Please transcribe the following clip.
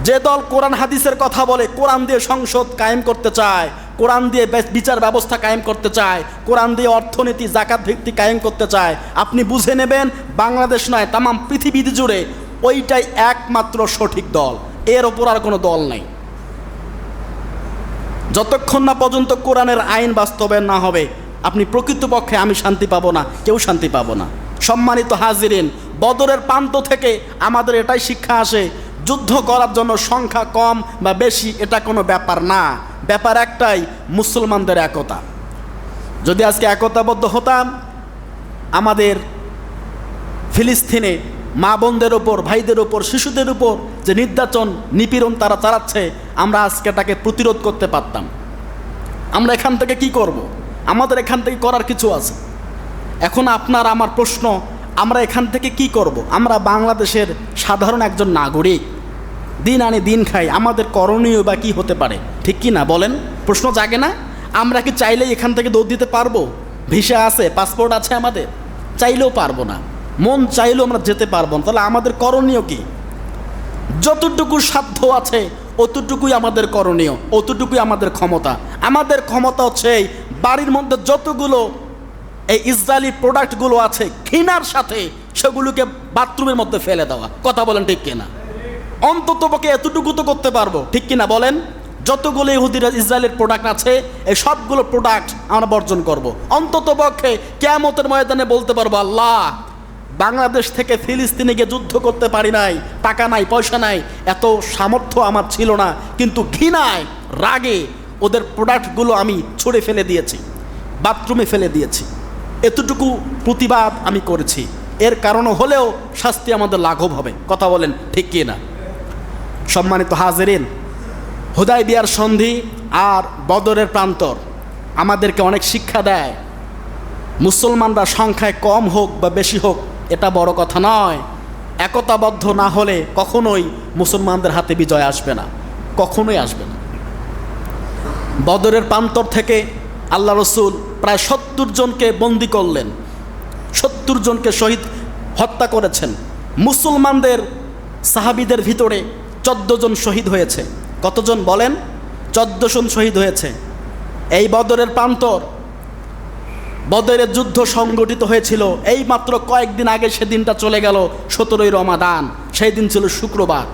যে দল কোরআন হাদিসের কথা বলে, কোরআন দিয়ে সংসদ কায়েম করতে চায়, কোরআন দিয়ে বিচার ব্যবস্থা কায়েম করতে চায়, কোরআন দিয়ে অর্থনীতি জাকাত ভিত্তি কায়েম করতে চায়, আপনি বুঝে নেবেন বাংলাদেশ নয় তামাম পৃথিবী জুড়ে ওইটাই একমাত্র সঠিক দল, এর ওপর আর কোনো দল নেই। যতক্ষণ না পর্যন্ত কোরআনের আইন বাস্তবায়ন না হবে, আপনি প্রকৃতপক্ষে আমি শান্তি পাবো না, কেউ শান্তি পাবো না। সম্মানিত হাজিরিন, বদরের প্রান্ত থেকে আমাদের এটাই শিক্ষা আসে, যুদ্ধ করার জন্য সংখ্যা কম বা বেশি এটা কোনো ব্যাপার না, ব্যাপার একটাই, মুসলমানদের একতা। যদি আজকে একতাবদ্ধ হতাম, আমাদের ফিলিস্তিনে মা বোনদের ওপর, ভাইদের ওপর, শিশুদের উপর যে নির্যাতন নিপীড়ন তারা চালাচ্ছে, আমরা আজকে তাকে প্রতিরোধ করতে পারতাম। আমরা এখান থেকে কি করব? আমাদের এখান থেকে করার কিছু আছে। এখন আপনার আমার প্রশ্ন, আমরা এখান থেকে কি করব? আমরা বাংলাদেশের সাধারণ একজন নাগরিক, দিন আনি দিন খাই, আমাদের করণীয় বা কী হতে পারে, ঠিক কি না বলেন? প্রশ্ন জাগে না? আমরা কি চাইলেই এখান থেকে দৌড় দিতে পারবো? ভিসা আছে, পাসপোর্ট আছে, আমাদের চাইলেও পারবো না, মন চাইলেও আমরা যেতে পারবো না। তাহলে আমাদের করণীয় কি? যতটুকু সাধ্য আছে অতটুকুই আমাদের করণীয়, অতটুকুই আমাদের ক্ষমতা। আমাদের ক্ষমতা হচ্ছে এই বাড়ির মধ্যে যতগুলো এই ইসরায়েলি প্রোডাক্টগুলো আছে ঘৃণার সাথে সেগুলোকে বাথরুমের মধ্যে ফেলে দেওয়া। কথা বলেন ঠিক কিনা? অন্ততপক্ষে এতটুকু তো করতে পারবো, ঠিক কিনা বলেন? যতগুলো ইহুদির ইসরায়েলের প্রোডাক্ট আছে এই সবগুলো প্রোডাক্ট আমরা বর্জন করব। অন্ততপক্ষে কিয়ামতের ময়দানে বলতে পারবো, আল্লাহ, বাংলাদেশ থেকে ফিলিস্তিনে গিয়ে যুদ্ধ করতে পারি নাই, টাকা নাই, পয়সা নাই, এত সামর্থ্য আমার ছিল না, কিন্তু ঘৃণায় রাগে ওদের প্রোডাক্টগুলো আমি ছুঁড়ে ফেলে দিয়েছি, বাথরুমে ফেলে দিয়েছি। এতটুকু প্রতিবাদ আমি করেছি, এর কারণ হলেও শাস্তি আমাদের লাঘব হবে। কথা বলেন ঠিক কি না? সম্মানিত হাজিরিন, হুদায়বিয়ার সন্ধি আর বদরের প্রান্তর আমাদেরকে অনেক শিক্ষা দেয়। মুসলমানরা সংখ্যায় কম হোক বা বেশি হোক এটা বড় কথা নয়, একতাবদ্ধ না হলে কখনোই মুসলমানদের হাতে বিজয় আসবে না, কখনোই আসবে না। বদরের প্রান্তর থেকে আল্লাহ রসুল প্রায় 70 জনকে বন্দি করলেন, 70 জনকে শহীদ হত্যা করেছেন। মুসলমানদের সাহাবীদের ভিতরে 14 জন শহীদ হয়েছে। কতজন বলেন? 14 জন শহীদ হয়েছে। এই বদরের প্রান্তর, বদরের যুদ্ধ সংগঠিত হয়েছিল এই মাত্র কয়েকদিন আগে, সেদিনটা চলে গেল 17ই রমাদান, সেই দিন ছিল শুক্রবার।